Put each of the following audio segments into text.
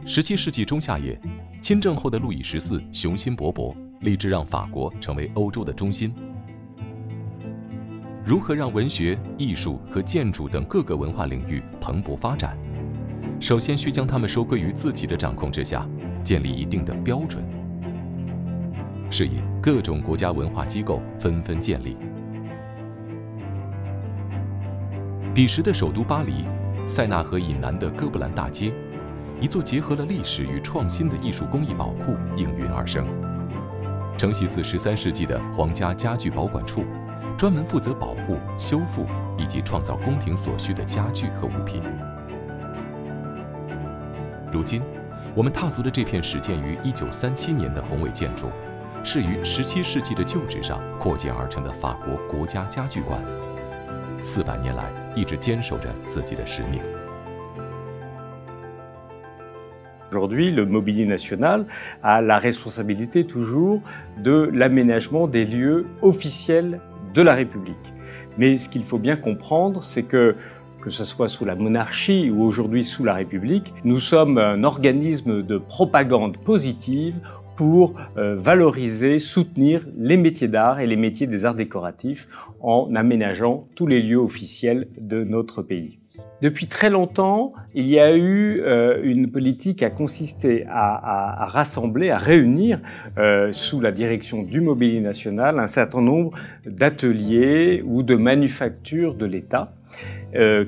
17世纪中下叶，亲政后的路易14雄心勃勃，立志让法国成为欧洲的中心。如何让文学、艺术和建筑等各个文化领域蓬勃发展？首先需将它们收归于自己的掌控之下，建立一定的标准。是以，各种国家文化机构纷纷建立。彼时的首都巴黎，塞纳河以南的哥布兰大街，一座结合了历史与创新的艺术工艺宝库应运而生。承袭自13世纪的皇家家具保管处，专门负责保护、修复以及创造宫廷所需的家具和物品。如今，我们踏足的这片始建于1937年的宏伟建筑，是于17世纪的旧址上扩建而成的法国国家家具馆，400年来一直坚守着自己的使命。Aujourd'hui, le mobilier national a la responsabilité toujours de l'aménagement des lieux officiels de la République. Mais ce qu'il faut bien comprendre, c'est que ce soit sous la monarchie ou aujourd'hui sous la République, nous sommes un organisme de propagande positive pour valoriser, soutenir les métiers d'art et les métiers des arts décoratifs en aménageant tous les lieux officiels de notre pays. Depuis très longtemps, il y a eu une politique qui a consisté à rassembler, à réunir sous la direction du Mobilier national un certain nombre d'ateliers ou de manufactures de l'État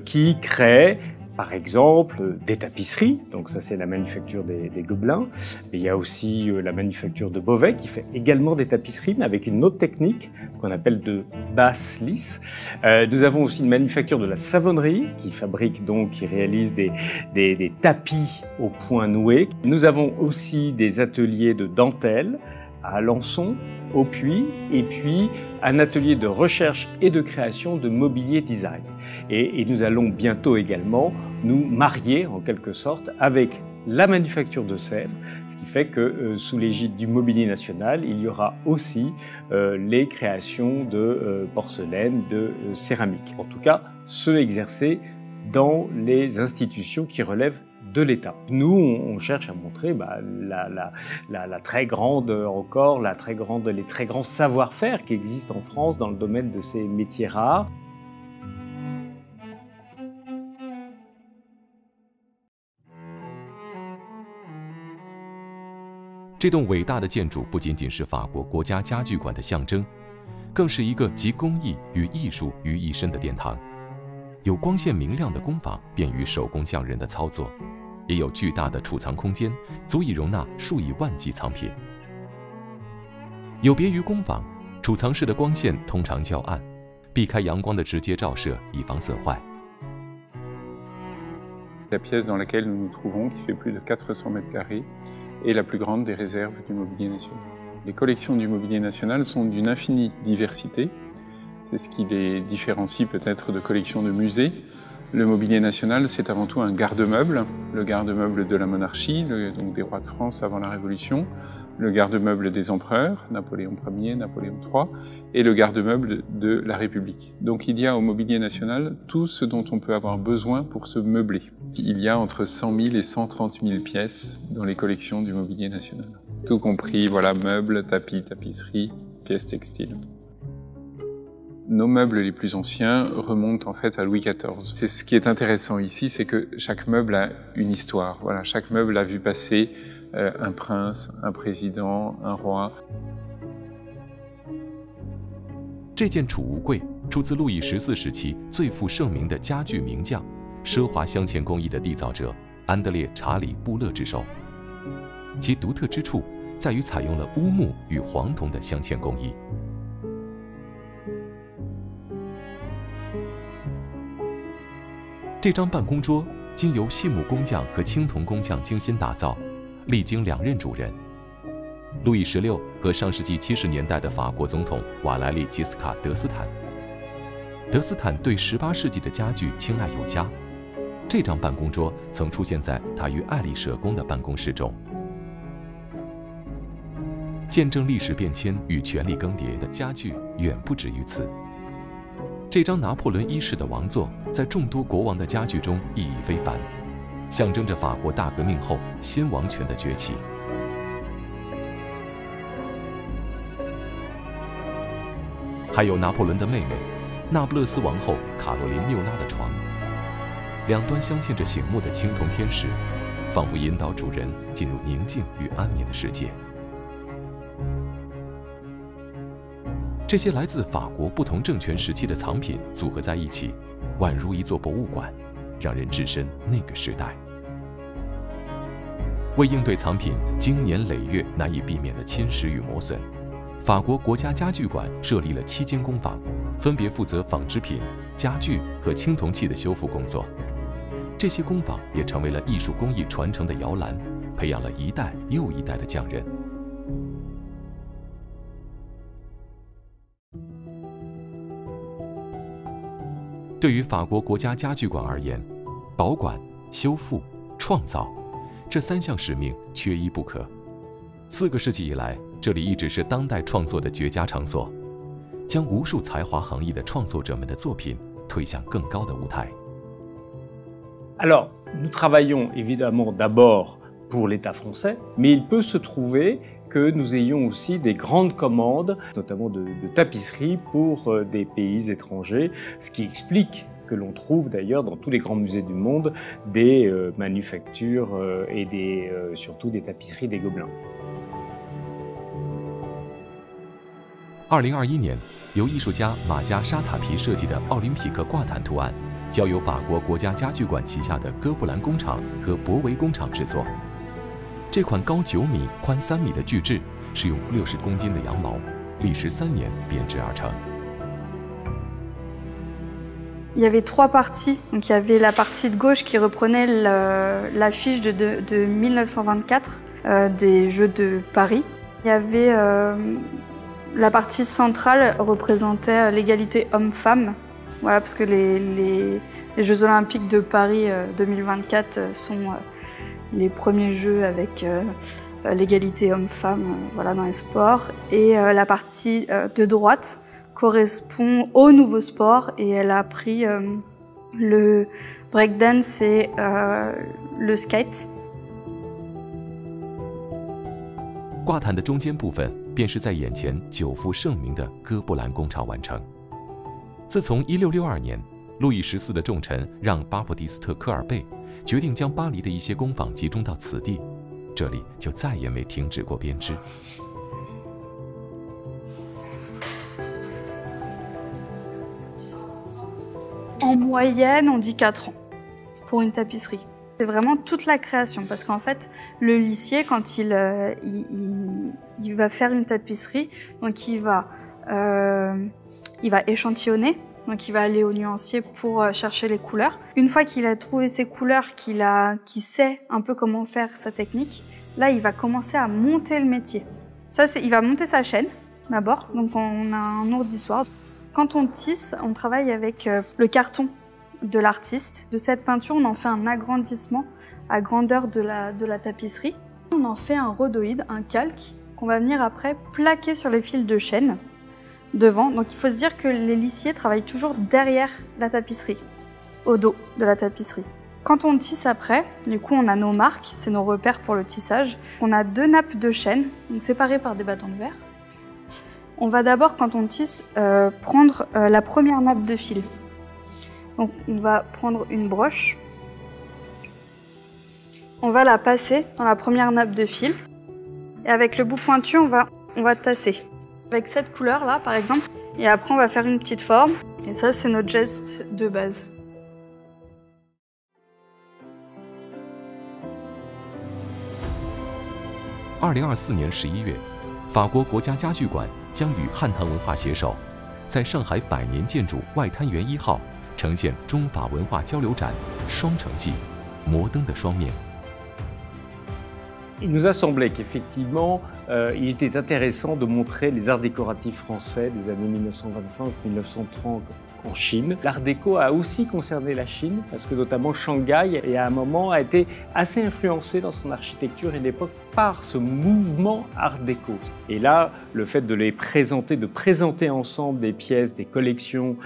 qui créent par exemple des tapisseries, donc ça c'est la manufacture des Gobelins. Mais il y a aussi la manufacture de Beauvais qui fait également des tapisseries, mais avec une autre technique qu'on appelle de basse lisse. Nous avons aussi une manufacture de la savonnerie qui fabrique donc, qui réalise des tapis au point noué. Nous avons aussi des ateliers de dentelle à Alençon, au Puy, et puis un atelier de recherche et de création de mobilier design. Et nous allons bientôt également nous marier en quelque sorte avec la manufacture de Sèvres, ce qui fait que sous l'égide du Mobilier national, il y aura aussi les créations de porcelaine, de céramique. En tout cas, ceux exercés dans les institutions qui relèvent de l'État. Nous, on cherche à montrer la très grande, encore, les très grands savoir-faire qui existent en France dans le domaine de ces métiers rares. 这栋伟大的建筑不仅仅是法国国家家具馆的象征，更是一个集工艺与艺术于一身的殿堂。有光线明亮的工坊，便于手工匠人的操作。也有巨大的储藏空间，足以容纳数以万计藏品。有别于工坊，储藏室的光线通常较暗，避开阳光的直接照射，以防损坏。La pièce dans laquelle nous nous trouvons, qui fait plus de 400 mètres carrés, est la plus grande des réserves du Mobilier national. Les collections du Mobilier national sont d'une infinie diversité. C'est ce qui les différencie peut-être de collections de musées. Le Mobilier national, c'est avant tout un garde-meuble, le garde-meuble de la monarchie, donc des rois de France avant la Révolution, le garde-meuble des empereurs, Napoléon Ier, Napoléon III, et le garde-meuble de la République. Donc il y a au Mobilier national tout ce dont on peut avoir besoin pour se meubler. Il y a entre 100 000 et 130 000 pièces dans les collections du Mobilier national. Tout compris, voilà, meubles, tapis, tapisseries, pièces textiles. Nos meubles les plus anciens remontent en fait à Louis XIV. C'est ce qui est intéressant ici, c'est que chaque meuble a une histoire. Voilà, chaque meuble a vu passer un prince, un président, un roi. 这件储物柜出自路易14时期最负盛名的家具名匠、奢华镶嵌工艺的缔造者安德烈·查理·布勒之手。其独特之处在于采用了乌木与黄铜的镶嵌工艺。这张办公桌经由细木工匠和青铜工匠精心打造，历经2任主人。路易16和上世纪70年代的法国总统瓦莱丽·吉斯卡·德斯坦。德斯坦对18世纪的家具青睐有加，这张办公桌曾出现在他与爱丽舍宫的办公室中。见证历史变迁与权力更迭的家具远不止于此。这张拿破仑1世的王座在众多国王的家具中意义非凡，象征着法国大革命后新王权的崛起。还有拿破仑的妹妹，那不勒斯王后卡洛琳缪拉的床，两端镶嵌着醒目的青铜天使，仿佛引导主人进入宁静与安眠的世界。这些来自法国不同政权时期的藏品组合在一起，宛如一座博物馆，让人置身那个时代。为应对藏品经年累月难以避免的侵蚀与磨损，法国国家家具馆设立了7间工坊，分别负责纺织品、家具和青铜器的修复工作。这些工坊也成为了艺术工艺传承的摇篮，培养了一代又一代的匠人。对于法国国家家具馆而言，保管、修复、创造这3项使命缺一不可。4个世纪以来，这里一直是当代创作的绝佳场所，将无数才华横溢的创作者们的作品推向更高的舞台。Alors, nous travaillons évidemment d'abord pour l'État français, mais il peut se trouver que nous ayons aussi des grandes commandes, notamment de tapisseries pour des pays étrangers, ce qui explique que l'on trouve d'ailleurs dans tous les grands musées du monde des manufactures et surtout des tapisseries des Gobelins. 2021年，由艺术家马加沙塔皮设计的奥林匹克挂毯图案，交由法国国家家具馆旗下的哥布兰工厂和博维工厂制作。这款高9米、宽3米的巨制，是用60公斤的羊毛，历时3年编织而成。Il y avait 3 parties. Donc, il y avait la partie de gauche qui reprenait l'affiche de 1924 des Jeux de Paris. Il y avait la partie centrale représentait l'égalité homme-femme. Voilà, parce que les Jeux Olympiques de Paris 2024 sont les premiers Jeux avec l'égalité homme-femme voilà, dans les sports. Et la partie de droite correspond au nouveau sport et elle a pris le breakdance et le skate. 挂毯的中间部分便是在眼前久负盛名的哥布兰工厂完成。自从1662年，路易14的重臣让巴普蒂斯特·科尔贝决定将巴黎的一些工坊集中到此地，这里就再也没停止过编织。En moyenne, on dit 4 ans pour une tapisserie. C'est vraiment toute la création parce qu'en fait, le lissier, quand il va faire une tapisserie, donc il va échantillonner, donc il va aller au nuancier pour chercher les couleurs. Une fois qu'il a trouvé ses couleurs, qu'il sait un peu comment faire sa technique, là, il va commencer à monter le métier. Ça, il va monter sa chaîne d'abord, donc on a un ourdissoir. Quand on tisse, on travaille avec le carton de l'artiste. De cette peinture, on en fait un agrandissement à grandeur de la tapisserie. On en fait un rhodoïde, un calque, qu'on va venir après plaquer sur les fils de chêne devant. Donc il faut se dire que les lissiers travaillent toujours derrière la tapisserie, au dos de la tapisserie. Quand on tisse après, du coup on a nos marques, c'est nos repères pour le tissage. On a 2 nappes de chêne, donc séparées par des bâtons de verre. On va d'abord, quand on tisse, prendre la première nappe de fil. Donc on va prendre une broche, on va la passer dans la première nappe de fil et avec le bout pointu on va tasser. Avec cette couleur là par exemple, et après on va faire une petite forme et ça c'est notre geste de base. « 2024年11月，法国国家家具馆将与汉唐文化携手，在上海百年建筑外滩园1号呈现中法文化交流展《双城记》，摩登的双面。Il nous a semblé qu'effectivement, il était intéressant de montrer les arts décoratifs français des années 1925-1930 en Chine. L'art déco a aussi concerné la Chine, parce que notamment Shanghai, et à un moment, a été assez influencé dans son architecture et l'époque par ce mouvement art déco. Et là, le fait de les présenter, de présenter ensemble des pièces, des collections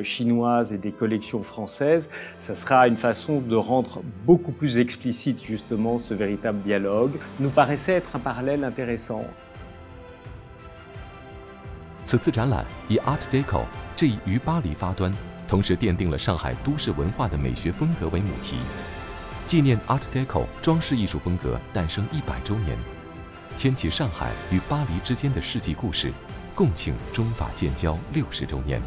chinoises et des collections françaises, ça sera une façon de rendre beaucoup plus explicite justement ce véritable dialogue, nous paraissait être un parallèle intéressant. 此次展览以 Art Deco 这一于巴黎发端，同时奠定了上海都市文化的美学风格为母题，纪念 Art Deco 装饰艺术风格诞生100周年，牵起上海与巴黎之间的世纪故事，共庆中法建交60周年。